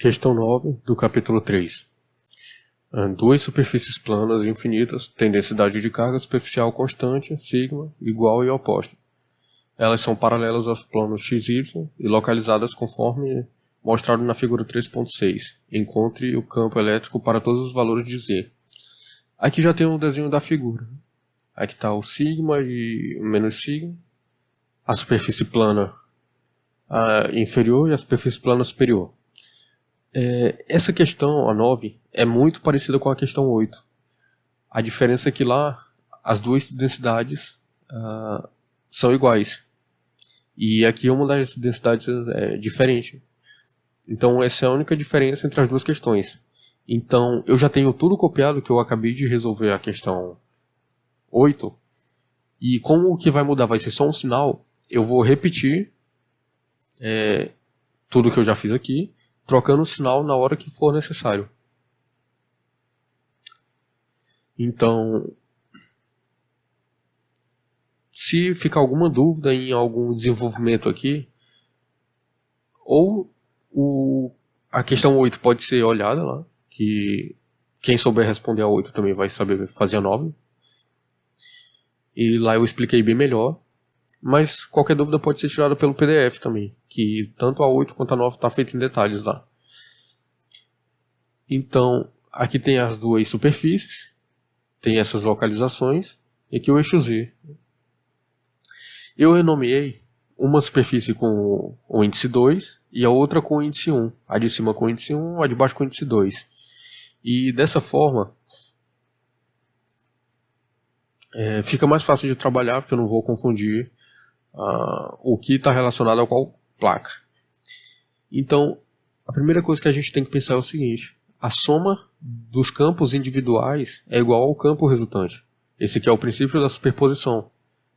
Questão 9 do capítulo 3. Duas superfícies planas infinitas têm densidade de carga superficial constante, sigma, igual e oposta. Elas são paralelas aos planos XY e localizadas conforme mostrado na figura 3.6. Encontre o campo elétrico para todos os valores de Z. Aqui já tem um desenho da figura. Aqui está o sigma e o menos sigma. A superfície plana inferior e a superfície plana superior. Essa questão, a 9, é muito parecida com a questão 8. A diferença é que lá as duas densidades são iguais. E aqui uma das densidades é diferente. Então essa é a única diferença entre as duas questões. Então eu já tenho tudo copiado que eu acabei de resolver a questão 8. E como o que vai mudar vai ser só um sinal, eu vou repetir tudo que eu já fiz aqui, trocando o sinal na hora que for necessário. Então, se ficar alguma dúvida em algum desenvolvimento aqui, ou a questão 8 pode ser olhada lá, que quem souber responder a 8 também vai saber fazer a 9. E lá eu expliquei bem melhor. Mas qualquer dúvida pode ser tirada pelo PDF também, que tanto a 8 quanto a 9 está feito em detalhes lá. Então, aqui tem as duas superfícies, tem essas localizações, e aqui o eixo Z. Eu renomeei uma superfície com o índice 2 e a outra com o índice 1. A de cima com o índice 1, a de baixo com o índice 2. E dessa forma, fica mais fácil de trabalhar, porque eu não vou confundir o que está relacionado a qual placa. Então, a primeira coisa que a gente tem que pensar é o seguinte: a soma dos campos individuais é igual ao campo resultante. Esse aqui é o princípio da superposição.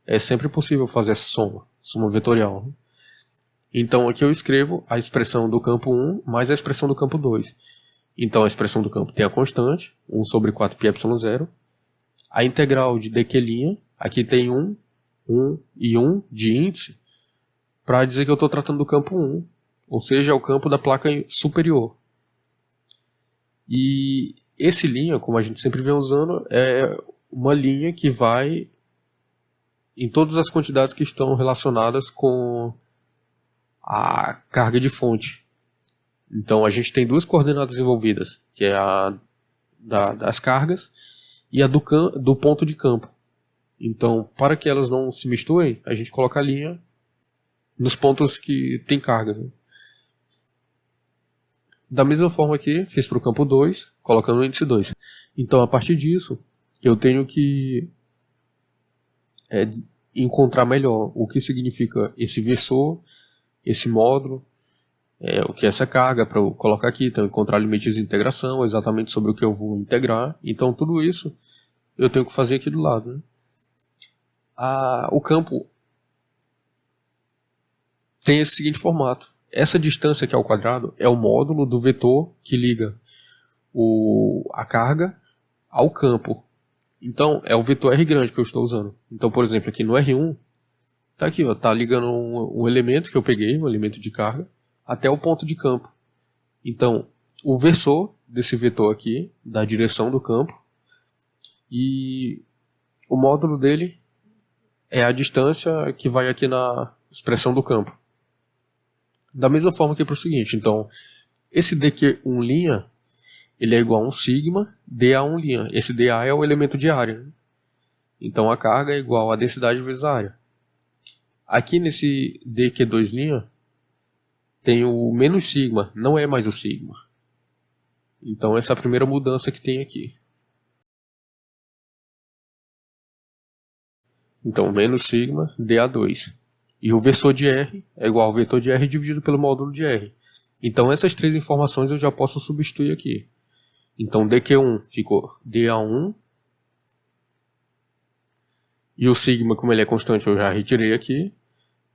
É sempre possível fazer essa soma vetorial. Então aqui eu escrevo a expressão do campo 1 mais a expressão do campo 2. Então a expressão do campo tem a constante, 1 sobre 4πε0. A integral de dq', aqui tem 1 e 1 de índice, para dizer que eu estou tratando do campo 1, ou seja, é o campo da placa superior. E esse linha, como a gente sempre vem usando, é uma linha que vai em todas as quantidades que estão relacionadas com a carga de fonte. Então a gente tem duas coordenadas envolvidas, que é a das cargas e a do ponto de campo. Então, para que elas não se misturem, a gente coloca a linha nos pontos que tem carga, né? Da mesma forma aqui, fiz para o campo 2, colocando o índice 2. Então, a partir disso, eu tenho que encontrar melhor o que significa esse versor, esse módulo, o que é essa carga, para eu colocar aqui. Então, encontrar limites de integração, exatamente sobre o que eu vou integrar. Então, tudo isso eu tenho que fazer aqui do lado, né? O campo tem esse seguinte formato. Essa distância aqui ao quadrado é o módulo do vetor que liga a carga ao campo. Então é o vetor R grande que eu estou usando. Então, por exemplo, aqui no R1 está aqui, tá ligando um elemento que eu peguei, um elemento de carga, até o ponto de campo. Então o versor desse vetor aqui, da direção do campo, e o módulo dele é a distância que vai aqui na expressão do campo. Da mesma forma que para o seguinte, então, esse dq1', ele é igual a um sigma dA1'. Esse dA é o elemento de área, né? Então a carga é igual a densidade vezes a área. Aqui nesse dq2', tem o menos sigma, não é mais o sigma. Então essa é a primeira mudança que tem aqui. Então, menos sigma dA2. E o versor de R é igual ao vetor de R dividido pelo módulo de R. Então, essas três informações eu já posso substituir aqui. Então, dq1 ficou dA1. E o sigma, como ele é constante, eu já retirei aqui.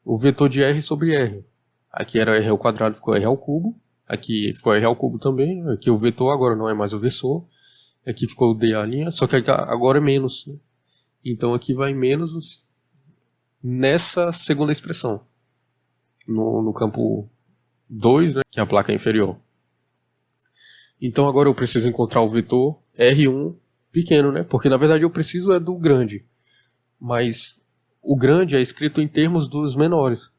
O vetor de R sobre R. Aqui era R ao quadrado, ficou R ao cubo. Aqui ficou R ao cubo também. Aqui o vetor agora não é mais o versor. Aqui ficou o dA', só que agora é menos, né? Então aqui vai menos nessa segunda expressão, no campo 2, né, que é a placa inferior. Então agora eu preciso encontrar o vetor R1 pequeno, né? Porque na verdade eu preciso é do grande. Mas o grande é escrito em termos dos menores.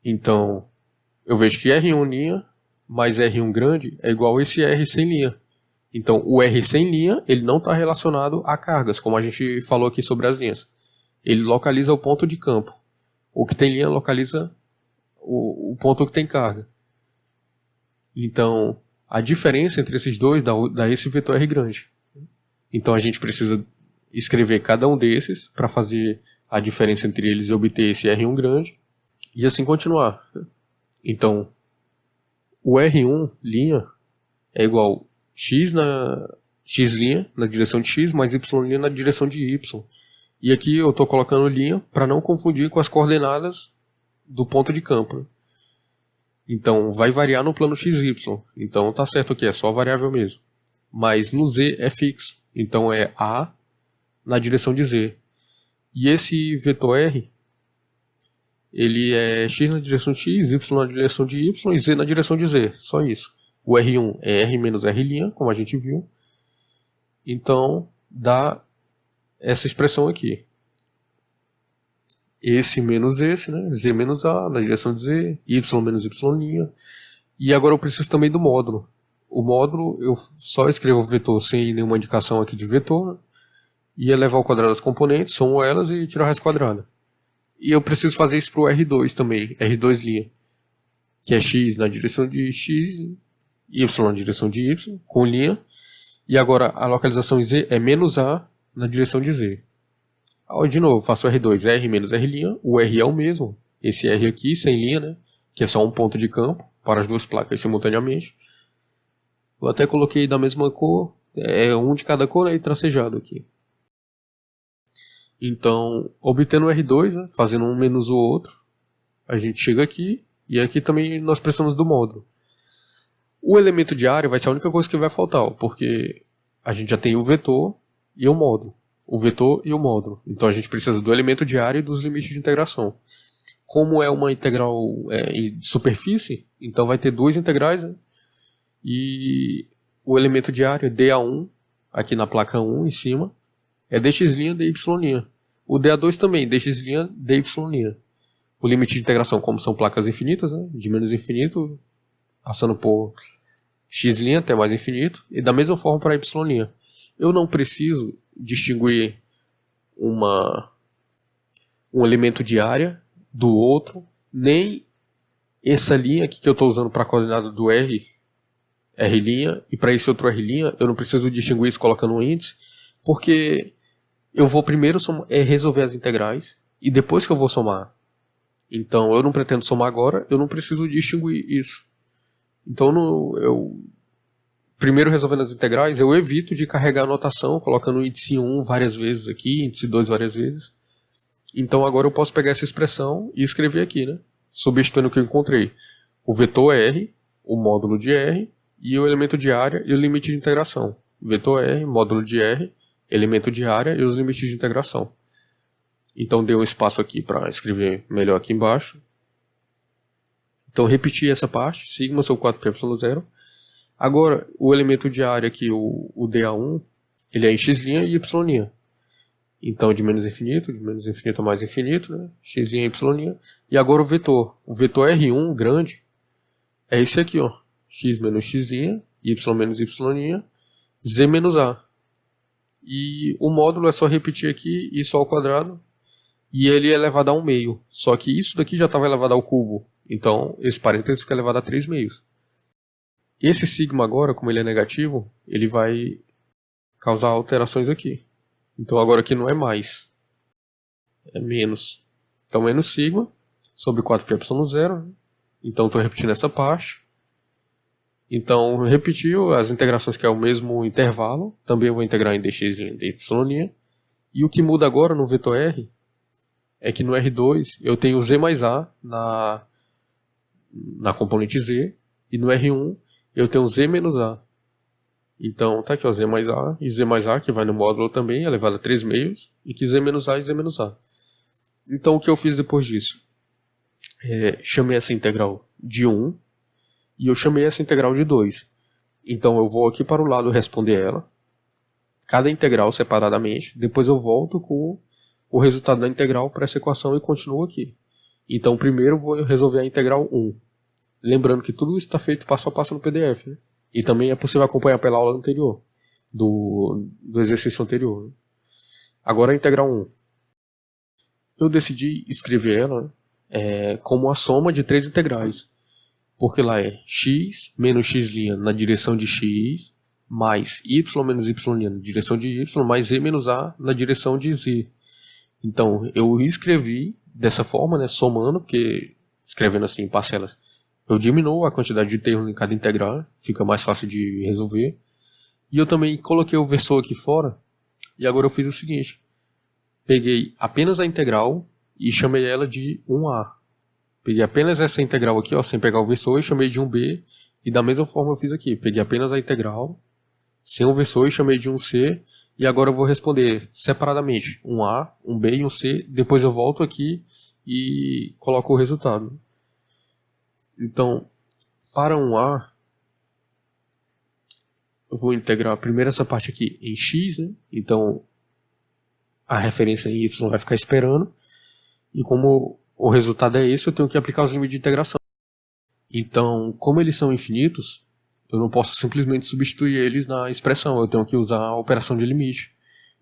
Então eu vejo que R1 linha mais R1 grande é igual a esse R sem linha. Então o R sem linha ele não está relacionado a cargas, como a gente falou aqui sobre as linhas. Ele localiza o ponto de campo. O que tem linha localiza o ponto que tem carga. Então, a diferença entre esses dois dá esse vetor R grande. Então, a gente precisa escrever cada um desses para fazer a diferença entre eles e obter esse R1 grande. E assim continuar. Então, o R1 linha é igual x linha na direção de x mais y linha na direção de y. E aqui eu estou colocando linha para não confundir com as coordenadas do ponto de campo. Então vai variar no plano XY. Então tá certo aqui, é só variável mesmo. Mas no Z é fixo. Então é A na direção de Z. E esse vetor R, ele é x na direção de x, y na direção de y e z na direção de z. Só isso. O R1 é R menos R', como a gente viu. Então dá essa expressão aqui. Esse menos esse, né? Z menos A na direção de Z, Y menos Y'. E agora eu preciso também do módulo. O módulo eu só escrevo o vetor sem nenhuma indicação aqui de vetor, né? E elevar ao quadrado as componentes, somo elas e tirar a raiz quadrada. E eu preciso fazer isso para o R2 também, R2', que é x na direção de x, y na direção de y, com linha. E agora a localização em z é menos A na direção de z. De novo, faço R2, R menos R', o R é o mesmo, esse R aqui, sem linha, né? Que é só um ponto de campo para as duas placas simultaneamente. Eu até coloquei da mesma cor, um de cada cor, né, e tracejado aqui. Então, obtendo o R2, né, fazendo um menos o outro, a gente chega aqui, e aqui também nós precisamos do módulo. O elemento de área vai ser a única coisa que vai faltar, porque a gente já tem o vetor e o módulo. O vetor e o módulo. Então a gente precisa do elemento de área e dos limites de integração. Como é uma integral de superfície, então vai ter duas integrais, né? E o elemento de área, dA1, aqui na placa 1 em cima, é dx', dy'. O dA2 também, dx', dy'. O limite de integração, como são placas infinitas, né? De menos infinito, passando por x' até mais infinito, e da mesma forma para y'. Eu não preciso distinguir um elemento de área do outro, nem essa linha aqui que eu estou usando para a coordenada do R', e para esse outro R', eu não preciso distinguir isso colocando um índice, porque eu vou primeiro resolver as integrais, e depois que eu vou somar. Então eu não pretendo somar agora, eu não preciso distinguir isso. Então primeiro resolvendo as integrais, eu evito de carregar a notação, colocando o índice 1 várias vezes aqui, índice 2 várias vezes. Então agora eu posso pegar essa expressão e escrever aqui, né? Substituindo o que eu encontrei. O vetor R, o módulo de R, e o elemento de área e o limite de integração. Vetor R, módulo de R, elemento de área e os limites de integração. Então dei um espaço aqui para escrever melhor aqui embaixo. Então repetir essa parte, sigma seu 4πε0. Agora, o elemento de área aqui, o dA1, ele é em x' e y'. Então, de menos infinito a mais infinito, né? X' e y'. E agora o vetor R1 grande é esse aqui, ó. X menos x', y menos y', z menos a. E o módulo é só repetir aqui, isso ao quadrado, e ele é elevado a 1 meio. Só que isso daqui já estava elevado ao cubo. Então, esse parênteses fica elevado a 3 meios. Esse sigma agora, como ele é negativo, ele vai causar alterações aqui. Então agora aqui não é mais, é menos. Então menos sigma sobre 4πε0. Então estou repetindo essa parte. Então repetiu as integrações que é o mesmo intervalo. Também eu vou integrar em dx', dy'. E o que muda agora no vetor R é que no R2 eu tenho z mais a na componente z. E no R1 eu tenho z menos a. Então tá aqui, ó, z mais a e z mais a, que vai no módulo também, elevado a 3 meios, e que z menos a e z menos a. Então o que eu fiz depois disso? Chamei essa integral de 1, e eu chamei essa integral de 2. Então eu vou aqui para o lado responder ela, cada integral separadamente, depois eu volto com o resultado da integral para essa equação e continuo aqui. Então primeiro eu vou resolver a integral 1. Lembrando que tudo isso está feito passo a passo no PDF, né? E também é possível acompanhar pela aula anterior, do exercício anterior. Né? Agora a integral 1. Eu decidi escrever ela como a soma de 3 integrais. Porque lá é x menos x' na direção de x, mais y menos y' na direção de y, mais z menos a na direção de z. Então eu escrevi dessa forma, né, somando, porque escrevendo assim em parcelas, eu diminuo a quantidade de termos em cada integral, fica mais fácil de resolver. E eu também coloquei o versor aqui fora, e agora eu fiz o seguinte. Peguei apenas a integral e chamei ela de 1a. Peguei apenas essa integral aqui, ó, sem pegar o versor, e chamei de 1b. E da mesma forma eu fiz aqui. Peguei apenas a integral, sem o versor, e chamei de 1c. E agora eu vou responder separadamente 1a, 1b e 1c. Depois eu volto aqui e coloco o resultado. Então, para 1a, eu vou integrar primeiro essa parte aqui em x, né? Então a referência em y vai ficar esperando. E como o resultado é esse, eu tenho que aplicar os limites de integração. Então, como eles são infinitos, eu não posso simplesmente substituir eles na expressão. Eu tenho que usar a operação de limite.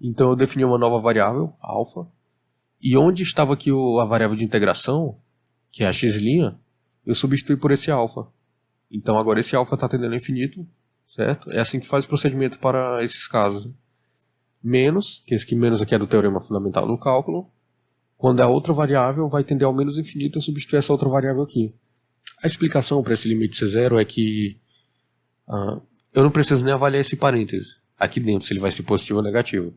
Então eu defini uma nova variável, alfa. E onde estava aqui a variável de integração, que é a x', eu substituí por esse alfa. Então agora esse alfa está tendendo a infinito, certo? É assim que faz o procedimento para esses casos. Menos, que esse menos aqui é do teorema fundamental do cálculo. Quando a outra variável vai tender ao menos infinito, eu substituo essa outra variável aqui. A explicação para esse limite ser zero é que eu não preciso nem avaliar esse parêntese aqui dentro, se ele vai ser positivo ou negativo.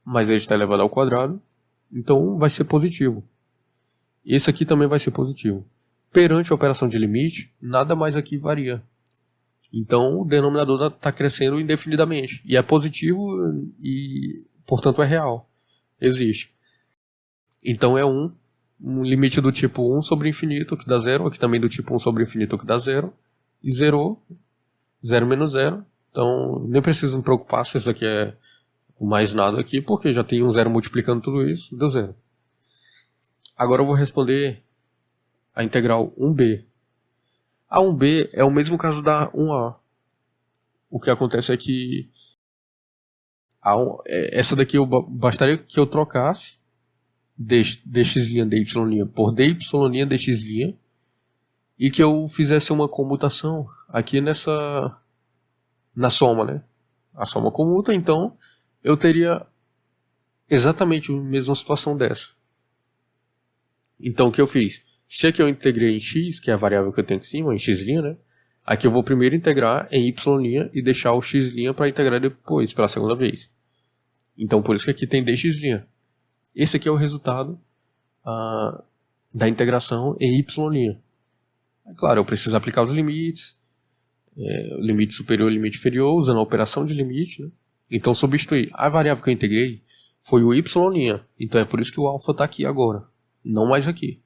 Mas ele está elevado ao quadrado, então vai ser positivo. Esse aqui também vai ser positivo. Perante a operação de limite, nada mais aqui varia. Então o denominador está crescendo indefinidamente. E é positivo e, portanto, é real. Existe. Então é um limite do tipo 1 sobre infinito, que dá 0. Aqui também do tipo 1 sobre infinito, que dá 0. E zerou. 0 menos 0. Então nem preciso me preocupar se isso aqui é mais nada aqui, porque já tem um 0 multiplicando tudo isso. Deu 0. Agora eu vou responder a integral 1b. A 1b é o mesmo caso da 1a. O que acontece é que essa daqui bastaria que eu trocasse dx' dy' por dy' dx' e que eu fizesse uma comutação aqui na soma, né? A soma comuta, então eu teria exatamente a mesma situação dessa. Então o que eu fiz? Se aqui eu integrei em x, que é a variável que eu tenho aqui em cima, em x', né? Aqui eu vou primeiro integrar em y' e deixar o x' para integrar depois, pela segunda vez. Então por isso que aqui tem dx'. Esse aqui é o resultado da integração em y'. É claro, eu preciso aplicar os limites, limite superior e limite inferior, usando a operação de limite, né? Então substituir a variável que eu integrei foi o y'. Então é por isso que o alfa está aqui agora, não mais aqui.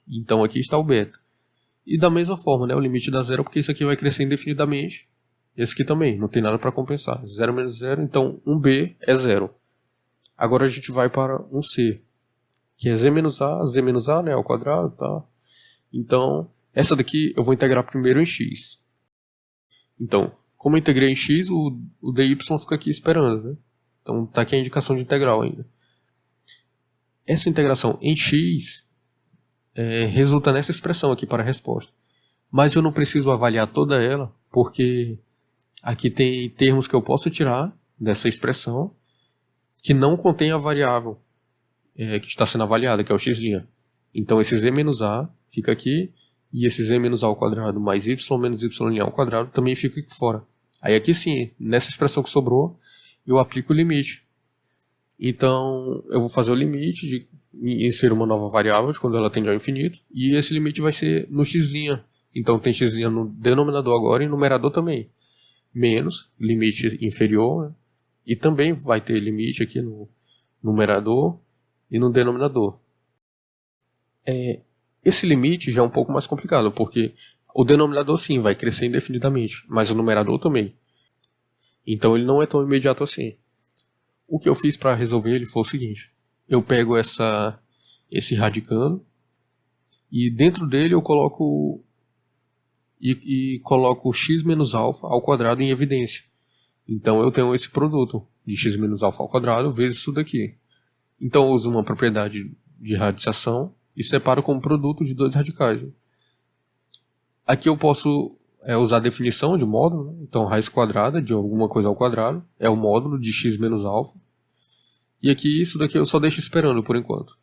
Então aqui está o beta. E da mesma forma, né, o limite dá 0 porque isso aqui vai crescer indefinidamente. Esse aqui também, não tem nada para compensar. 0 menos 0, então 1b é 0. Agora a gente vai para 1c, que é z menos a, né, ao quadrado, tá? Então, essa daqui eu vou integrar primeiro em x. Então, como eu integrei em x, o dy fica aqui esperando, né? Então está aqui a indicação de integral ainda. Essa integração em x resulta nessa expressão aqui para a resposta. Mas eu não preciso avaliar toda ela, porque aqui tem termos que eu posso tirar dessa expressão que não contém a variável que está sendo avaliada, que é o x'. Então esse z menos a fica aqui, e esse z menos a ao quadrado mais y menos y' ao quadrado também fica aqui fora. Aí aqui sim, nessa expressão que sobrou, eu aplico o limite. Então eu vou fazer o limite de inserir uma nova variável quando ela tende ao infinito, e esse limite vai ser no x'. Então tem x' no denominador agora e no numerador também. Menos, limite inferior, né? E também vai ter limite aqui no numerador e no denominador. Esse limite já é um pouco mais complicado, porque O denominador sim, vai crescer indefinidamente, mas o numerador também. Então ele não é tão imediato assim. O que eu fiz para resolver ele foi o seguinte. Eu pego esse radicando e dentro dele eu coloco coloco x menos alfa ao quadrado em evidência. Então eu tenho esse produto de x menos alfa ao quadrado vezes isso daqui. Então eu uso uma propriedade de radiciação e separo como produto de dois radicais. Aqui eu posso usar a definição de módulo, né? Então raiz quadrada de alguma coisa ao quadrado é o módulo de x menos alfa. E aqui isso daqui eu só deixo esperando por enquanto.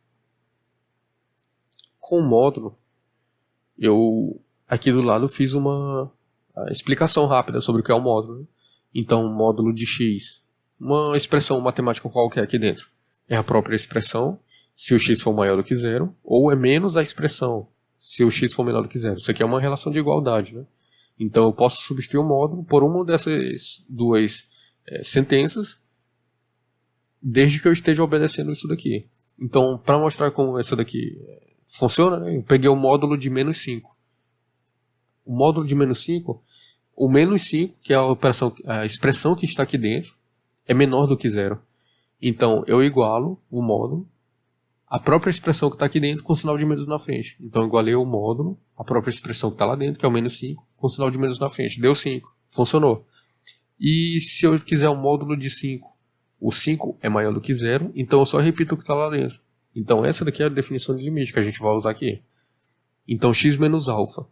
Com o módulo, eu aqui do lado fiz uma explicação rápida sobre o que é o módulo, né? Então, módulo de x, uma expressão matemática qualquer aqui dentro, é a própria expressão, se o x for maior do que zero, ou é menos a expressão, se o x for menor do que zero. Isso aqui é uma relação de igualdade, né? Então, eu posso substituir o módulo por uma dessas duas sentenças, desde que eu esteja obedecendo isso daqui. Então, para mostrar como isso daqui funciona, né, eu peguei o módulo de menos 5. O módulo de menos 5, o menos 5, que é a expressão que está aqui dentro, é menor do que zero. Então, eu igualo o módulo, a própria expressão que está aqui dentro, com sinal de menos na frente. Então, eu igualei o módulo, a própria expressão que está lá dentro, que é o menos 5, com sinal de menos na frente. Deu 5. Funcionou. E se eu quiser um módulo de 5, o 5 é maior do que zero, então eu só repito o que está lá dentro. Então, essa daqui é a definição de limite que a gente vai usar aqui. Então, x menos alfa.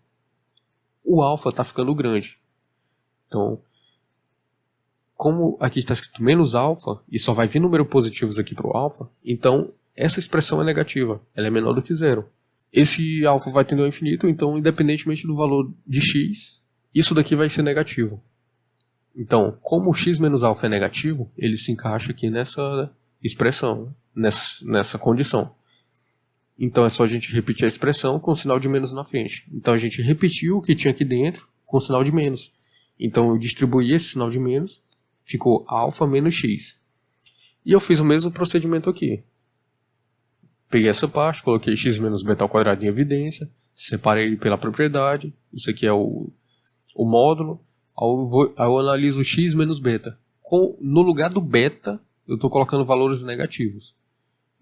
O alfa está ficando grande. Então, como aqui está escrito menos alfa, e só vai vir números positivos aqui para o alfa, então essa expressão é negativa, ela é menor do que zero. Esse alfa vai tender ao infinito, então independentemente do valor de x, isso daqui vai ser negativo. Então, como x menos alfa é negativo, ele se encaixa aqui nessa expressão, nessa condição. Então é só a gente repetir a expressão com o sinal de menos na frente. Então a gente repetiu o que tinha aqui dentro com o sinal de menos. Então eu distribuí esse sinal de menos, ficou alfa menos x. E eu fiz o mesmo procedimento aqui. Peguei essa parte, coloquei x menos beta ao quadrado em evidência, separei pela propriedade, isso aqui é o módulo. Aí eu analiso x menos beta. No lugar do beta, eu estou colocando valores negativos.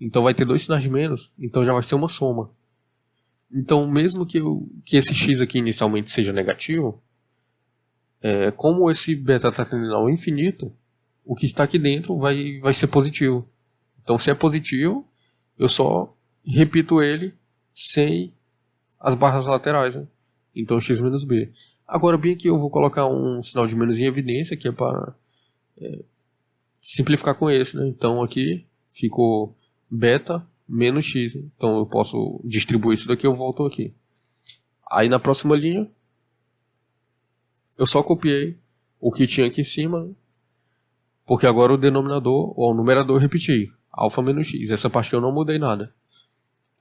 Então vai ter dois sinais de menos, então já vai ser uma soma. Então mesmo que esse x aqui inicialmente seja negativo, como esse beta está tendendo ao infinito, o que está aqui dentro vai ser positivo. Então se é positivo, eu só repito ele sem as barras laterais, né? Então x menos b. Agora bem aqui eu vou colocar um sinal de menos em evidência, que é para simplificar com esse, né? Então aqui ficou beta menos x. Então eu posso distribuir isso daqui, eu volto aqui. Aí na próxima linha, eu só copiei o que tinha aqui em cima, porque agora o denominador, ou o numerador, eu repeti. Alfa menos x. Essa parte que eu não mudei nada.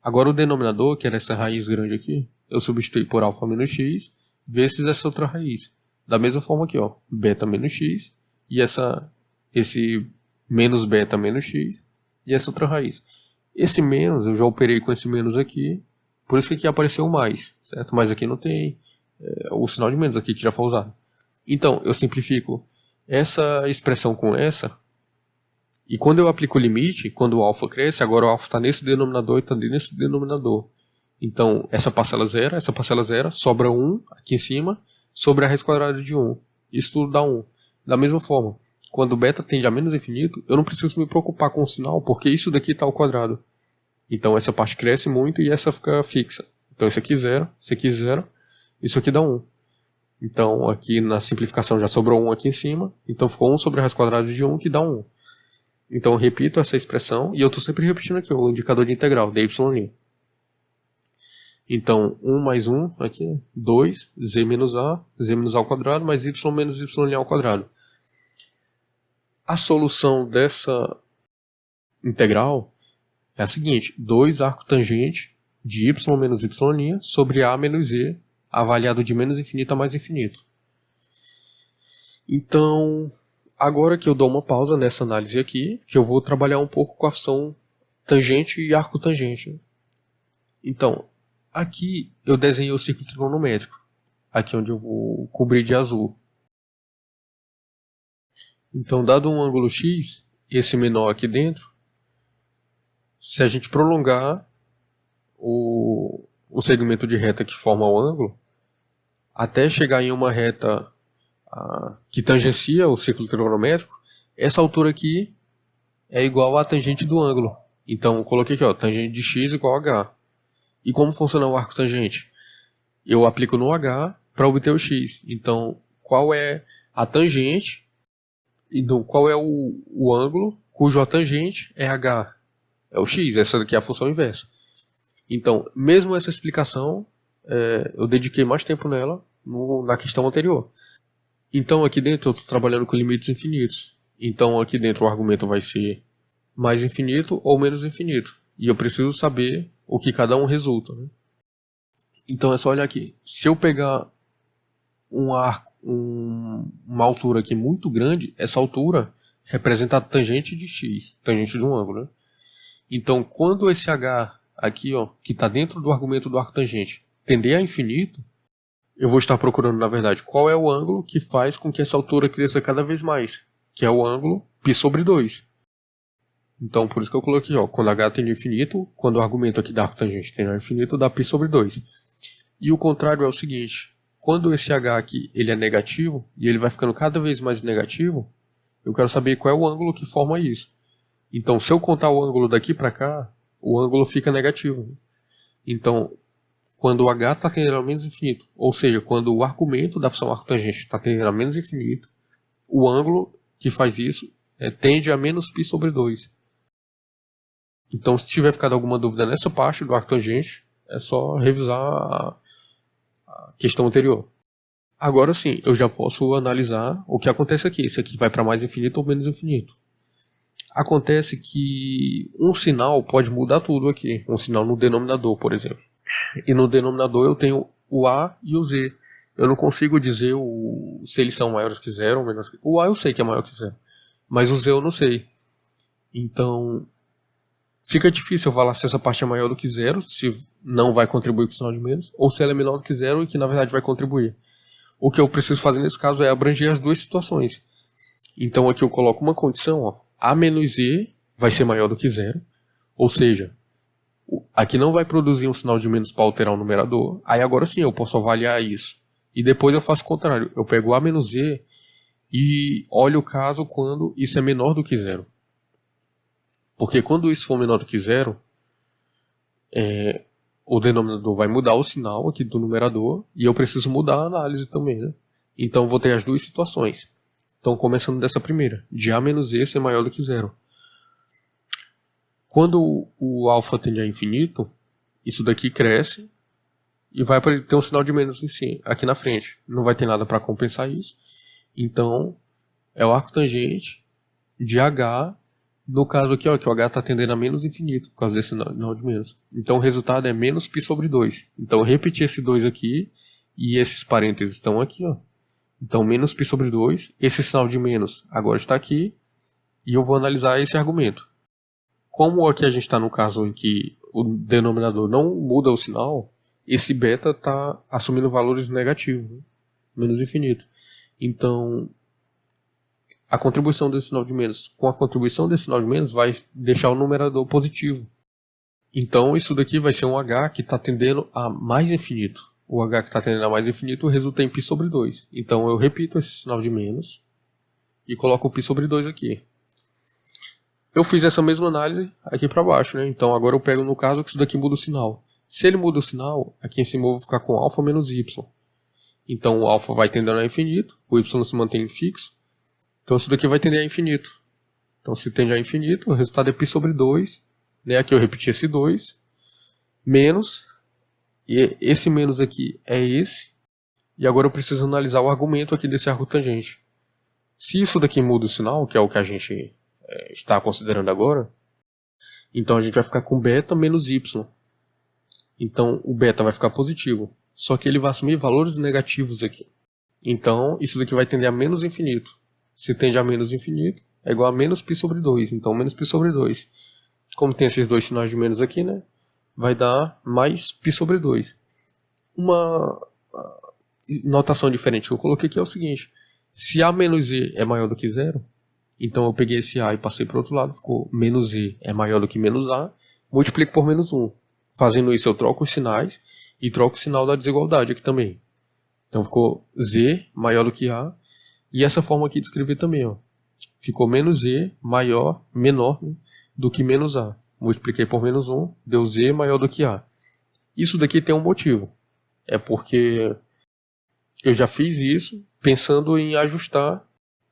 Agora o denominador, que era essa raiz grande aqui, eu substituí por alfa menos x, vezes essa outra raiz. Da mesma forma aqui, ó, beta menos x, e esse menos beta menos x, e essa outra raiz. Esse menos, eu já operei com esse menos aqui, por isso que aqui apareceu o mais, certo? Mas aqui não tem o sinal de menos aqui que já foi usado. Então, eu simplifico essa expressão com essa, e quando eu aplico o limite, quando o alfa cresce, agora o alfa está nesse denominador e está nesse denominador. Então, essa parcela zero, sobra 1 aqui em cima, sobre a raiz quadrada de 1. Isso tudo dá 1. Da mesma forma, quando o beta tende a menos infinito, eu não preciso me preocupar com o sinal, porque isso daqui está ao quadrado. Então essa parte cresce muito e essa fica fixa. Então isso aqui 0, isso aqui 0, isso aqui dá 1. Então aqui na simplificação já sobrou 1 aqui em cima, então ficou 1 sobre a raiz quadrada de 1, que dá 1. Então eu repito essa expressão, e eu estou sempre repetindo aqui o indicador de integral, dy'. Então 1 mais 1, aqui 2, z menos a ao quadrado, mais y menos y' ao quadrado. A solução dessa integral é a seguinte: 2 arco tangente de y menos y' sobre a menos z, avaliado de menos infinito a mais infinito. Então, agora que eu dou uma pausa nessa análise aqui, que eu vou trabalhar um pouco com a função tangente e arco tangente. Então, aqui eu desenhei o círculo trigonométrico. aqui onde eu vou cobrir de azul. Então, dado um ângulo x, esse menor aqui dentro, se a gente prolongar o segmento de reta que forma o ângulo, até chegar em uma reta que tangencia o círculo trigonométrico, essa altura aqui é igual à tangente do ângulo. Então, eu coloquei aqui, ó, tangente de x igual a h. E como funciona o arco tangente? Eu aplico no h para obter o x. Então, qual é a tangente? Então, qual é o ângulo cujo a tangente é h? É o x, essa daqui é a função inversa. Então, mesmo essa explicação, eu dediquei mais tempo nela na questão anterior. Então, aqui dentro eu estou trabalhando com limites infinitos. Então, aqui dentro o argumento vai ser mais infinito ou menos infinito. E eu preciso saber o que cada um resulta, né? Então, é só olhar aqui. Se eu pegar um arco, uma altura aqui muito grande, essa altura representa a tangente de x, tangente de um ângulo, né? Então, quando esse h aqui, ó, que está dentro do argumento do arco tangente, tender a infinito, eu vou estar procurando, na verdade, qual é o ângulo que faz com que essa altura cresça cada vez mais, que é o ângulo π sobre 2. Então, por isso que eu coloquei, ó, quando h tende a infinito, quando o argumento aqui da arco tangente tende a infinito, dá π sobre 2. E o contrário é o seguinte, quando esse h aqui ele é negativo, e ele vai ficando cada vez mais negativo, eu quero saber qual é o ângulo que forma isso. Então, se eu contar o ângulo daqui para cá, o ângulo fica negativo. Então, quando o h está tendendo a menos infinito, ou seja, quando o argumento da função arcotangente está tendendo a menos infinito, o ângulo que faz isso tende a menos π sobre 2. Então, se tiver ficado alguma dúvida nessa parte do arcotangente, é só revisar a questão anterior. Agora sim, eu já posso analisar o que acontece aqui. Esse aqui vai para mais infinito ou menos infinito. Acontece que um sinal pode mudar tudo aqui. Um sinal no denominador, por exemplo. E no denominador eu tenho o A e o Z. Eu não consigo dizer se eles são maiores que zero ou menores que... O A eu sei que é maior que zero. Mas o Z eu não sei. Então, fica difícil eu falar se essa parte é maior do que zero, se não vai contribuir com o sinal de menos, ou se ela é menor do que zero e que na verdade vai contribuir. O que eu preciso fazer nesse caso é abranger as duas situações. Então aqui eu coloco uma condição, ó. A menos Z vai ser maior do que zero. Ou seja, aqui não vai produzir um sinal de menos para alterar o numerador. Aí agora sim eu posso avaliar isso. E depois eu faço o contrário. Eu pego A menos Z e olho o caso quando isso é menor do que zero. Porque quando isso for menor do que zero, o denominador vai mudar o sinal aqui do numerador. E eu preciso mudar a análise também, né? Então eu vou ter as duas situações. Então, começando dessa primeira, de A menos Z ser maior do que zero. Quando o alfa tende a infinito, isso daqui cresce e vai ter um sinal de menos em si, aqui na frente. Não vai ter nada para compensar isso. Então, é o arco tangente de H, no caso aqui, ó, que o H está tendendo a menos infinito, por causa desse sinal de menos. Então, o resultado é menos π sobre 2. Então, eu repeti esse 2 aqui e esses parênteses estão aqui, ó. Então, menos π sobre 2, esse sinal de menos agora está aqui, e eu vou analisar esse argumento. Como aqui a gente está no caso em que o denominador não muda o sinal, esse beta está assumindo valores negativos, né? Menos infinito. Então, a contribuição desse sinal de menos com a contribuição desse sinal de menos vai deixar o numerador positivo. Então, isso daqui vai ser um H que está tendendo a mais infinito. O H que está tendendo a mais infinito resulta em π sobre 2. Então eu repito esse sinal de menos e coloco o π sobre 2 aqui. Eu fiz essa mesma análise aqui para baixo, né? Então agora eu pego no caso que isso daqui muda o sinal. Se ele muda o sinal, aqui em cima eu vou ficar com alfa menos y. Então o alfa vai tendendo a infinito, o y se mantém fixo. Então isso daqui vai tender a infinito. Então se tende a infinito, o resultado é π sobre 2. Né? Aqui eu repeti esse 2. Menos... E esse menos aqui é esse. E agora eu preciso analisar o argumento aqui desse arco tangente. Se isso daqui muda o sinal, que é o que a gente está considerando agora, então a gente vai ficar com beta menos y. Então o beta vai ficar positivo. Só que ele vai assumir valores negativos aqui. Então isso daqui vai tender a menos infinito. Se tende a menos infinito, é igual a menos π sobre 2. Então menos π sobre 2. Como tem esses dois sinais de menos aqui, né? Vai dar mais π sobre 2. Uma notação diferente que eu coloquei aqui é o seguinte: se A menos Z é maior do que zero, então eu peguei esse A e passei para o outro lado, ficou menos Z é maior do que menos A, multiplico por menos 1. Fazendo isso eu troco os sinais e troco o sinal da desigualdade aqui também. Então ficou Z maior do que A, e essa forma aqui de escrever também, ó. Ficou menos Z menor do que menos A. Multipliquei por menos 1, deu Z maior do que A. Isso daqui tem um motivo. É porque eu já fiz isso pensando em ajustar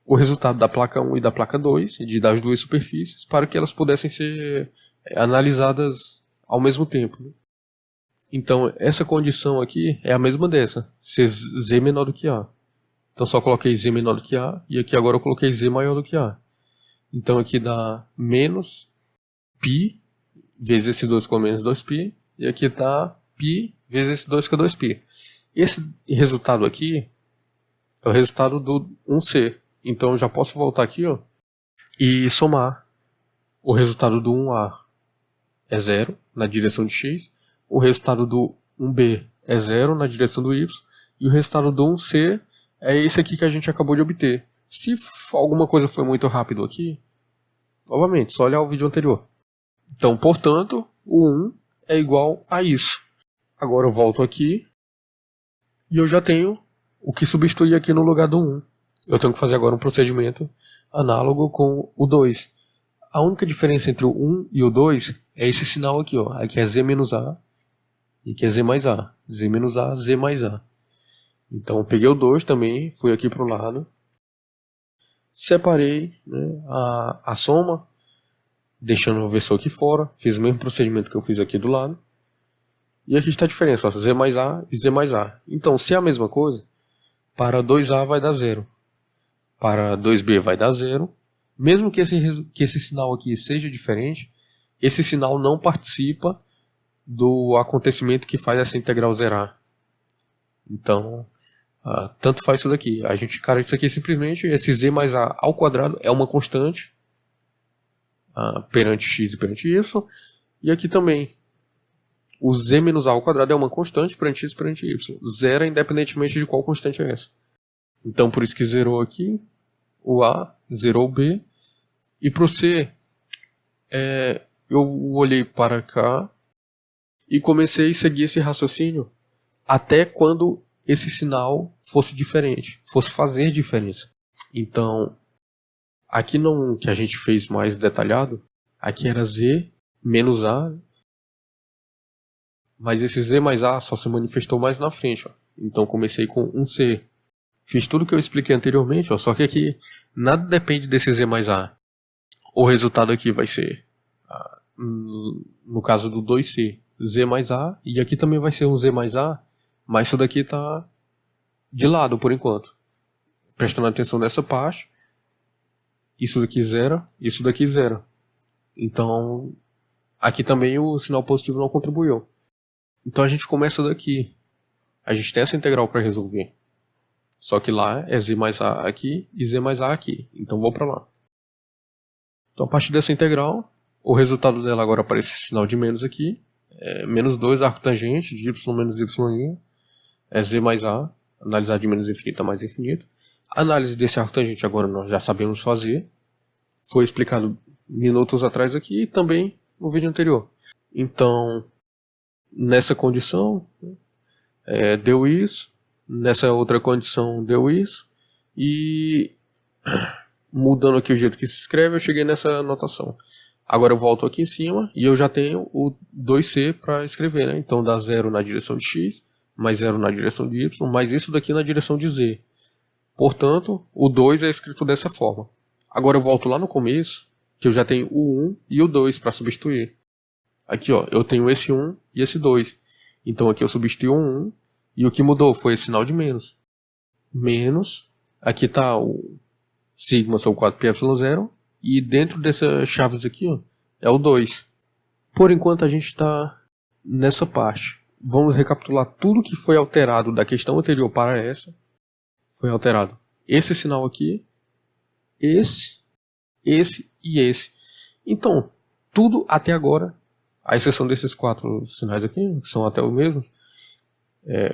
o resultado da placa 1 e da placa 2, das duas superfícies, para que elas pudessem ser analisadas ao mesmo tempo. Então, essa condição aqui é a mesma dessa, ser Z menor do que A. Então, só coloquei Z menor do que A, e aqui agora eu coloquei Z maior do que A. Então, aqui dá menos π vezes esse 2 com menos 2π, e aqui está π vezes esse 2 com 2π. Esse resultado aqui é o resultado do 1C. Então eu já posso voltar aqui, ó, e somar. O resultado do 1A é 0 na direção de x, o resultado do 1B é 0 na direção do y, e o resultado do 1C é esse aqui que a gente acabou de obter. Se alguma coisa foi muito rápido aqui, novamente, só olhar o vídeo anterior. Então, portanto, o 1 é igual a isso. Agora eu volto aqui e eu já tenho o que substituir aqui no lugar do 1. Eu tenho que fazer agora um procedimento análogo com o 2. A única diferença entre o 1 e o 2 é esse sinal aqui, ó. Aqui é Z menos A e aqui é Z mais A. Z menos A, Z mais A. Então eu peguei o 2 também, fui aqui para o lado, separei, né, a soma, deixando o versor aqui fora, fiz o mesmo procedimento que eu fiz aqui do lado. E aqui está a diferença, ó, Z mais A e Z mais A. Então, se é a mesma coisa, para 2A vai dar 0. Para 2B vai dar 0. Mesmo que esse sinal aqui seja diferente, esse sinal não participa do acontecimento que faz essa integral zerar. Então, tanto faz isso daqui. A gente encara isso aqui simplesmente, esse Z mais A ao quadrado é uma constante perante x e perante y. E aqui também, o Z menos A ao quadrado é uma constante perante x e perante y. Zera independentemente de qual constante é essa. Então, por isso que zerou aqui o A, zerou o B. E para o C, eu olhei para cá e comecei a seguir esse raciocínio até quando esse sinal fosse diferente, fosse fazer diferença. Então, aqui no que a gente fez mais detalhado, aqui era Z menos A, mas esse Z mais A só se manifestou mais na frente, ó. Então comecei com um C. Fiz tudo que eu expliquei anteriormente, ó, só que aqui nada depende desse Z mais A. O resultado aqui vai ser, no caso do 2C, Z mais A, e aqui também vai ser um Z mais A, mas isso daqui está de lado por enquanto. Prestando atenção nessa parte, isso daqui zero, isso daqui zero. Então, aqui também o sinal positivo não contribuiu. Então a gente começa daqui. A gente tem essa integral para resolver. Só que lá é Z mais A aqui e Z mais A aqui. Então vou para lá. Então a partir dessa integral, o resultado dela agora aparece esse sinal de menos aqui. É menos 2 arco tangente de y menos y'. É Z mais A. Analisar de menos infinito a mais infinito. A análise desse arco tangente agora nós já sabemos fazer. Foi explicado minutos atrás aqui e também no vídeo anterior. Então, nessa condição, deu isso. Nessa outra condição deu isso. E mudando aqui o jeito que se escreve, eu cheguei nessa notação. Agora eu volto aqui em cima e eu já tenho o 2C para escrever, né? Então dá 0 na direção de x, mais 0 na direção de y, mais isso daqui na direção de z. Portanto, o 2 é escrito dessa forma. Agora eu volto lá no começo, que eu já tenho o 1 e o 2 para substituir. Aqui, ó, eu tenho esse 1 e esse 2. Então aqui eu substituí o 1 e o que mudou foi esse sinal de menos. Menos, aqui está o sigma sobre 4πε0 e dentro dessas chaves aqui, ó, é o 2. Por enquanto a gente está nessa parte. Vamos recapitular tudo que foi alterado da questão anterior para essa. Foi alterado esse sinal aqui, esse e esse. Então, tudo até agora, à exceção desses 4 sinais aqui, que são até os mesmos,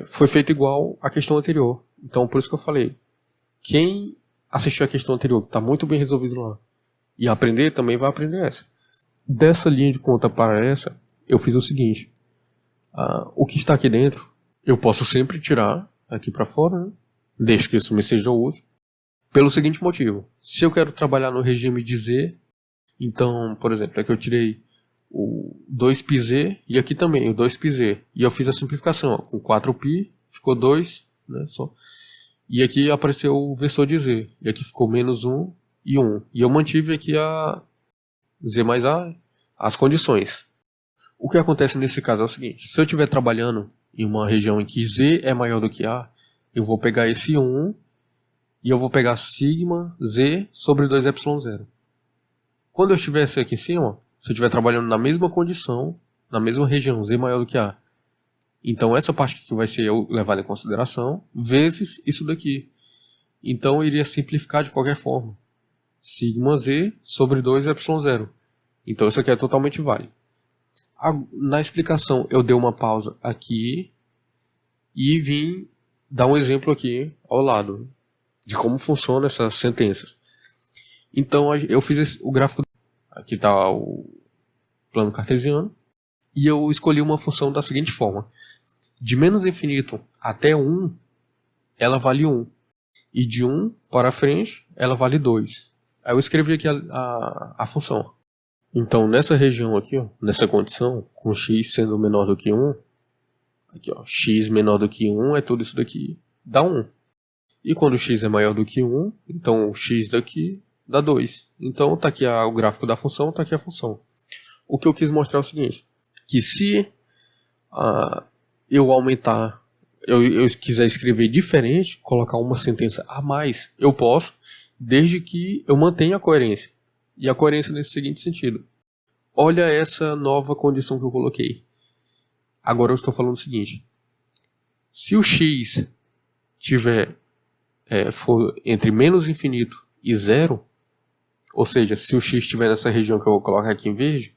foi feito igual à questão anterior. Então, por isso que eu falei, quem assistir a questão anterior, que está muito bem resolvido lá, e aprender, também vai aprender essa. Dessa linha de conta para essa, eu fiz o seguinte. O que está aqui dentro, eu posso sempre tirar aqui para fora, né? Desde que isso me seja útil. Pelo seguinte motivo. Se eu quero trabalhar no regime de Z, então, por exemplo, aqui eu tirei o 2πz e aqui também o 2πz. E eu fiz a simplificação. Com 4π, ficou 2, né, só. E aqui apareceu o versor de Z. E aqui ficou menos 1 e 1. E eu mantive aqui a Z mais A, as condições. O que acontece nesse caso é o seguinte. Se eu estiver trabalhando em uma região em que Z é maior do que A, eu vou pegar esse 1 e eu vou pegar sigma Z sobre 2ε0. Quando eu estivesse aqui em cima, se eu estiver trabalhando na mesma condição, na mesma região, Z maior do que A, então essa parte que vai ser levada em consideração, vezes isso daqui. Então eu iria simplificar de qualquer forma. Sigma Z sobre 2ε0. Então isso aqui é totalmente válido. Na explicação eu dei uma pausa aqui e vim dar um exemplo aqui ao lado de como funcionam essas sentenças. Então eu fiz o gráfico. Aqui está o plano cartesiano. E eu escolhi uma função da seguinte forma. De menos infinito até 1, ela vale 1. E de 1 para frente, ela vale 2. Aí eu escrevi aqui a função. Então nessa região aqui, ó, nessa condição, com x sendo menor do que 1, aqui, ó, x menor do que 1 é tudo isso daqui, dá 1. E quando x é maior do que 1, então o x daqui dá 2. Então está aqui o gráfico da função, está aqui a função. O que eu quis mostrar é o seguinte, que se eu aumentar, eu quiser escrever diferente, colocar uma sentença a mais, eu posso, desde que eu mantenha a coerência. E a coerência nesse seguinte sentido. Olha essa nova condição que eu coloquei. Agora eu estou falando o seguinte. Se o x for entre menos infinito e 0, ou seja, se o x estiver nessa região que eu vou colocar aqui em verde,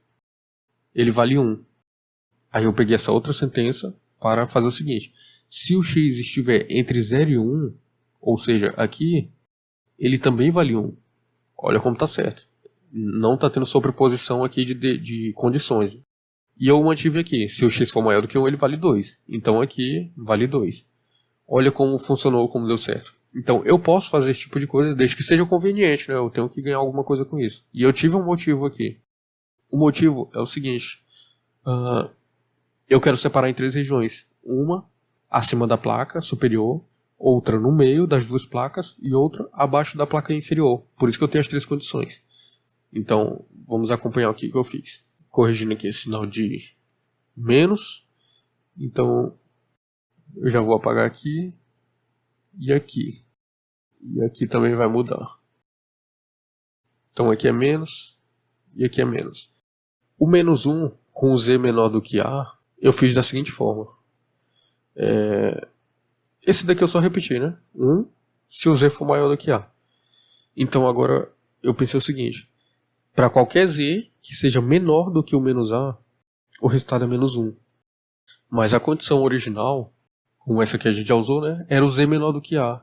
ele vale 1. Aí eu peguei essa outra sentença para fazer o seguinte. Se o x estiver entre 0 e 1, ou seja, aqui, ele também vale 1. Olha como está certo. Não está tendo sobreposição aqui de condições. E eu mantive aqui. Se o x for maior do que 1, ele vale 2. Então aqui vale 2. Olha como funcionou, como deu certo. Então eu posso fazer esse tipo de coisa desde que seja conveniente, né? Eu tenho que ganhar alguma coisa com isso. E eu tive um motivo aqui. O motivo é o seguinte. Eu quero separar em 3 regiões. Uma acima da placa superior, outra no meio das 2 placas e outra abaixo da placa inferior. Por isso que eu tenho as 3 condições. Então, vamos acompanhar o que eu fiz. Corrigindo aqui esse sinal de menos. Então, eu já vou apagar aqui e aqui. E aqui também vai mudar. Então, aqui é menos e aqui é menos. O menos 1 com o z menor do que a, eu fiz da seguinte forma. Esse daqui eu só repeti, né? 1 se o z for maior do que a. Então, agora eu pensei o seguinte. Para qualquer z que seja menor do que o menos a, o resultado é menos 1. Mas a condição original, como essa que a gente já usou, né, era o z menor do que a.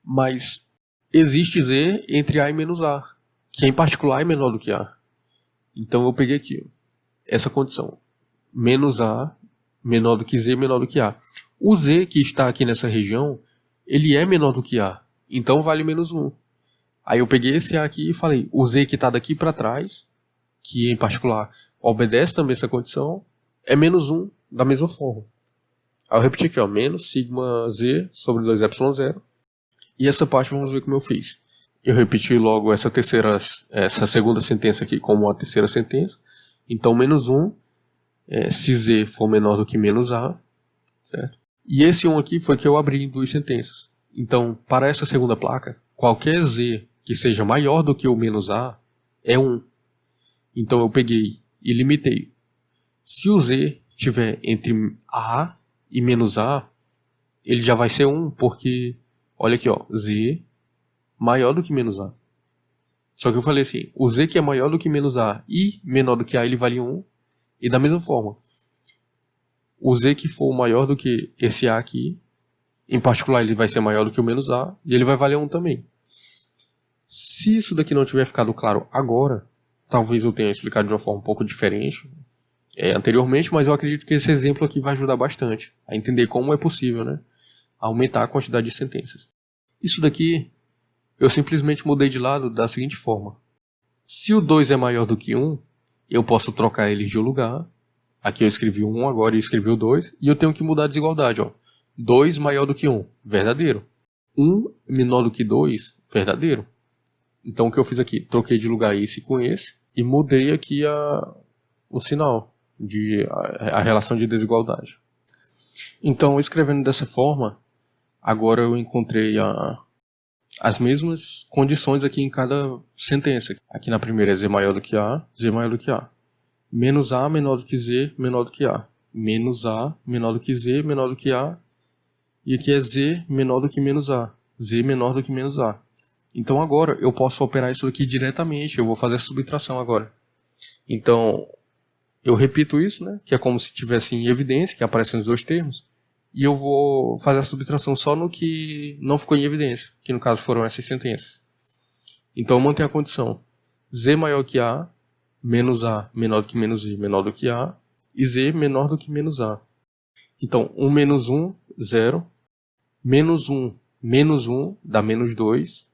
Mas existe z entre a e menos a, que em particular é menor do que a. Então eu peguei aqui essa condição. Menos a menor do que z menor do que a. O z que está aqui nessa região, ele é menor do que a. Então vale menos 1. Aí eu peguei esse A aqui e falei, o Z que está daqui para trás, que em particular obedece também essa condição, é menos 1 da mesma forma. Aí eu repeti aqui, ó, menos sigma Z sobre 2ε0. E essa parte vamos ver como eu fiz. Eu repeti logo essa segunda sentença aqui como a terceira sentença. Então menos 1, se Z for menor do que menos A, certo? E esse 1 aqui foi que eu abri em 2 sentenças. Então, para essa segunda placa, qualquer Z que seja maior do que o menos A é 1. Então eu peguei e limitei. Se o Z estiver entre A e menos A, ele já vai ser 1, porque, olha aqui, ó, Z maior do que menos A. Só que eu falei assim, o Z que é maior do que menos A e menor do que A, ele vale 1. E da mesma forma, o Z que for maior do que esse A aqui, em particular ele vai ser maior do que o menos A, e ele vai valer 1 também. Se isso daqui não tiver ficado claro agora, talvez eu tenha explicado de uma forma um pouco diferente anteriormente, mas eu acredito que esse exemplo aqui vai ajudar bastante a entender como é possível, né, aumentar a quantidade de sentenças. Isso daqui eu simplesmente mudei de lado da seguinte forma. Se o 2 é maior do que 1, eu posso trocar eles de lugar. Aqui eu escrevi o 1 agora e escrevi o 2, e eu tenho que mudar a desigualdade. 2 maior do que 1, verdadeiro. 1 menor do que 2, verdadeiro. Então o que eu fiz aqui? Troquei de lugar esse com esse e mudei aqui o sinal, a relação de desigualdade. Então, escrevendo dessa forma, agora eu encontrei as mesmas condições aqui em cada sentença. Aqui na primeira é Z maior do que A, Z maior do que A. Menos A menor do que Z, menor do que A. Menos A menor do que Z, menor do que A. E aqui é Z menor do que menos A. Z menor do que menos A. Então agora eu posso operar isso aqui diretamente. Eu vou fazer a subtração agora. Então eu repito isso, né? Que é como se tivesse em evidência, que aparecem os dois termos. E eu vou fazer a subtração só no que não ficou em evidência, que no caso foram essas sentenças. Então eu mantenho a condição. Z maior que A, menos A menor do que menos I, menor do que A, e Z menor do que menos A. Então 1 menos 1, 0. Menos 1 dá menos 2.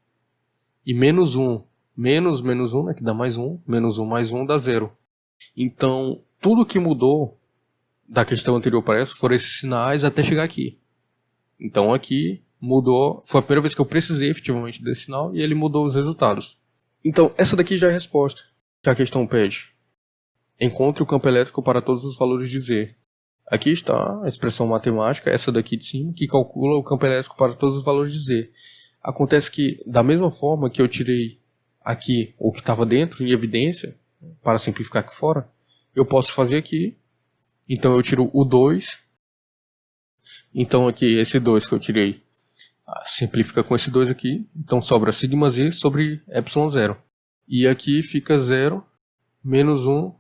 E menos 1 menos menos 1, né, que dá mais 1. Menos 1 mais 1 dá 0. Então tudo que mudou da questão anterior para essa foram esses sinais até chegar aqui. Então aqui mudou, foi a primeira vez que eu precisei efetivamente desse sinal e ele mudou os resultados. Então essa daqui já é a resposta que a questão pede. Encontre o campo elétrico para todos os valores de Z. Aqui está a expressão matemática, essa daqui de cima, que calcula o campo elétrico para todos os valores de Z. Acontece que, da mesma forma que eu tirei aqui o que estava dentro, em evidência, para simplificar aqui fora, eu posso fazer aqui. Então eu tiro o 2. Então aqui esse 2 que eu tirei simplifica com esse 2 aqui. Então sobra sigma z sobre epsilon 0. E aqui fica 0, menos 1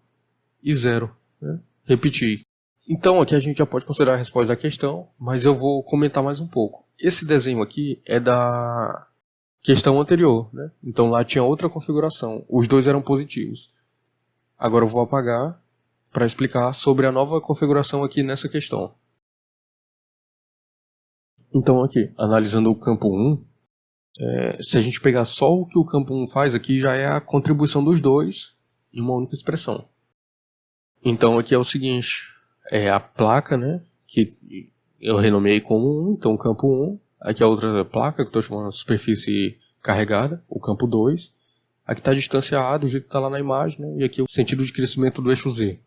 e 0. Né? Repetir. Então aqui a gente já pode considerar a resposta da questão, mas eu vou comentar mais um pouco. Esse desenho aqui é da questão anterior. Né? Então lá tinha outra configuração. Os dois eram positivos. Agora eu vou apagar para explicar sobre a nova configuração aqui nessa questão. Então aqui, analisando o campo 1, se a gente pegar só o que o campo 1 faz, aqui já é a contribuição dos dois em uma única expressão. Então aqui é o seguinte, é a placa, né, que eu renomeei como 1, então o campo 1, aqui é a outra placa que eu estou chamando de superfície carregada, o campo 2, aqui está a distância A do jeito que está lá na imagem, né, e aqui é o sentido de crescimento do eixo Z.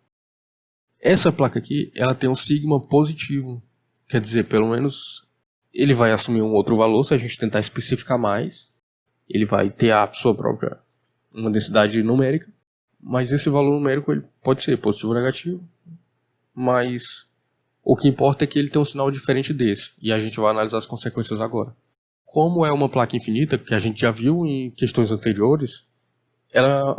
Essa placa aqui, ela tem um sigma positivo, quer dizer, pelo menos ele vai assumir um outro valor se a gente tentar especificar mais. Ele vai ter a sua própria uma densidade numérica, mas esse valor numérico ele pode ser positivo ou negativo, mas o que importa é que ele tem um sinal diferente desse, e a gente vai analisar as consequências agora. Como é uma placa infinita, que a gente já viu em questões anteriores,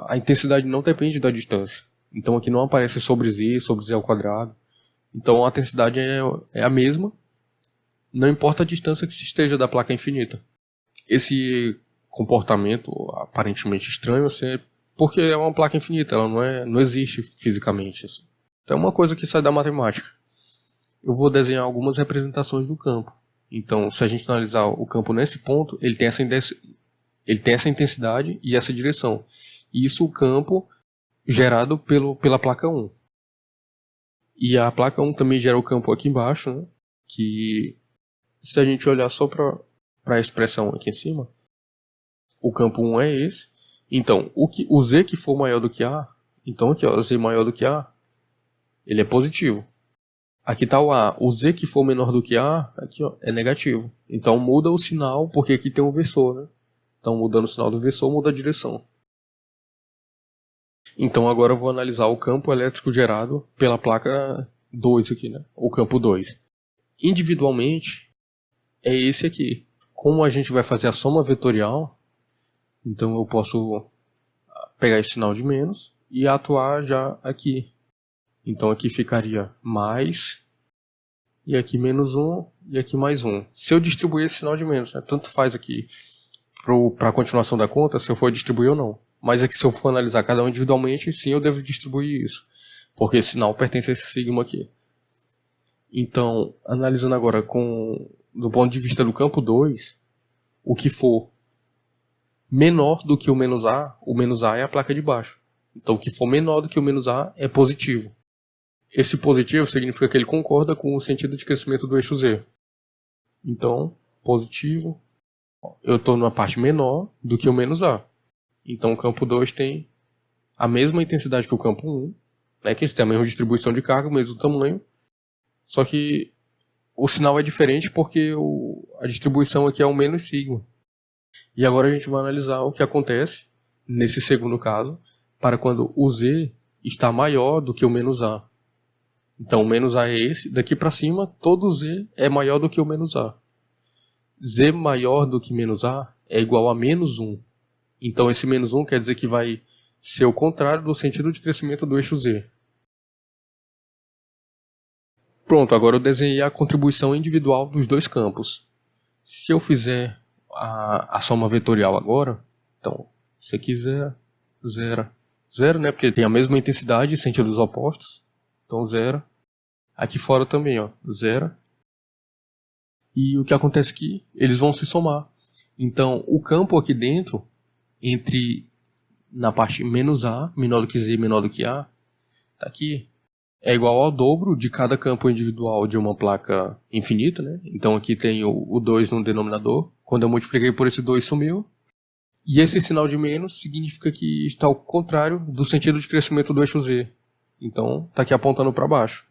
a intensidade não depende da distância. Então aqui não aparece sobre z ao quadrado. Então a intensidade é a mesma, não importa a distância que se esteja da placa infinita. Esse comportamento aparentemente estranho é porque é uma placa infinita, ela não existe fisicamente. Assim. Então é uma coisa que sai da matemática. Eu vou desenhar algumas representações do campo. Então se a gente analisar o campo nesse ponto, ele tem essa intensidade e essa direção. E isso o campo gerado pela placa 1. E a placa 1 também gera o campo aqui embaixo, né? Que se a gente olhar só para a expressão aqui em cima, o campo 1 é esse. Então, o Z que for maior do que A, então aqui ó, Z maior do que A, ele é positivo. Aqui está o A. O Z que for menor do que A, aqui ó, é negativo. Então muda o sinal, porque aqui tem um versor, né? Então mudando o sinal do versor, muda a direção. Então agora eu vou analisar o campo elétrico gerado pela placa 2 aqui, né? O campo 2. Individualmente, é esse aqui. Como a gente vai fazer a soma vetorial, então eu posso pegar esse sinal de menos e atuar já aqui. Então aqui ficaria mais e aqui menos 1, e aqui mais 1. Se eu distribuir esse sinal de menos, né, tanto faz aqui para a continuação da conta se eu for distribuir ou não. Mas aqui se eu for analisar cada um individualmente, sim, eu devo distribuir isso, porque esse sinal pertence a esse sigma aqui. Então, analisando agora do ponto de vista do campo 2, o que for menor do que o menos A é a placa de baixo. Então, o que for menor do que o menos A é positivo. Esse positivo significa que ele concorda com o sentido de crescimento do eixo Z. Então, positivo, eu estou numa parte menor do que o menos A. Então, o campo 2 tem a mesma intensidade que o campo 1, né, que eles têm a mesma distribuição de carga, o mesmo tamanho, só que o sinal é diferente porque a distribuição aqui é o menos sigma. E agora a gente vai analisar o que acontece nesse segundo caso para quando o Z está maior do que o menos A. Então o menos A é esse, daqui para cima todo Z é maior do que o menos A. Z maior do que menos A é igual a menos 1. Então esse menos 1 quer dizer que vai ser o contrário do sentido de crescimento do eixo Z. Pronto, agora eu desenhei a contribuição individual dos dois campos. Se eu fizer a soma vetorial agora, então, isso aqui zero, né? Porque ele tem a mesma intensidade em sentidos opostos. Então, zero. Aqui fora também, ó, zero. E o que acontece aqui? Eles vão se somar. Então, o campo aqui dentro, na parte menos A, menor do que Z, menor do que A, tá aqui, é igual ao dobro de cada campo individual de uma placa infinita, né? Então aqui tem o 2 no denominador. Quando eu multipliquei por esse 2 sumiu. E esse sinal de menos significa que está ao contrário do sentido de crescimento do eixo Z. Então está aqui apontando para baixo.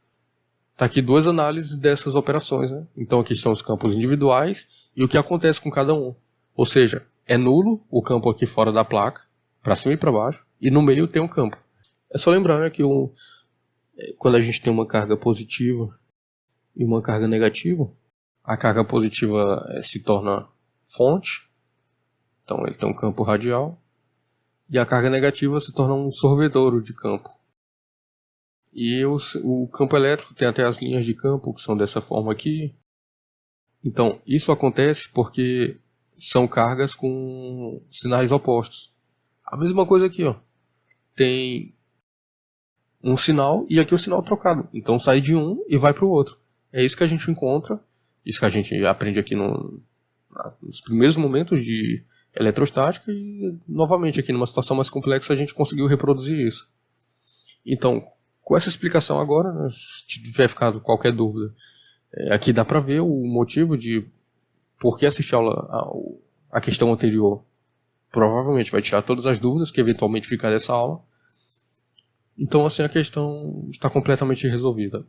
Está aqui duas análises dessas operações, né? Então aqui estão os campos individuais e o que acontece com cada um. Ou seja, é nulo o campo aqui fora da placa, para cima e para baixo, e no meio tem um campo. É só lembrar, né, que quando a gente tem uma carga positiva e uma carga negativa, a carga positiva se torna fonte, então ele tem um campo radial, e a carga negativa se torna um sorvedouro de campo. E o campo elétrico tem até as linhas de campo, que são dessa forma aqui. Então, isso acontece porque são cargas com sinais opostos. A mesma coisa aqui, ó. Tem um sinal e aqui o sinal trocado. Então sai de um e vai para o outro. É isso que a gente encontra, isso que a gente aprende aqui nos primeiros momentos de eletrostática e novamente aqui numa situação mais complexa a gente conseguiu reproduzir isso. Então, com essa explicação agora, né, se tiver ficado qualquer dúvida, aqui dá para ver o motivo de por que assistir a questão anterior. Provavelmente vai tirar todas as dúvidas que eventualmente ficar dessa aula. Então, assim, a questão está completamente resolvida.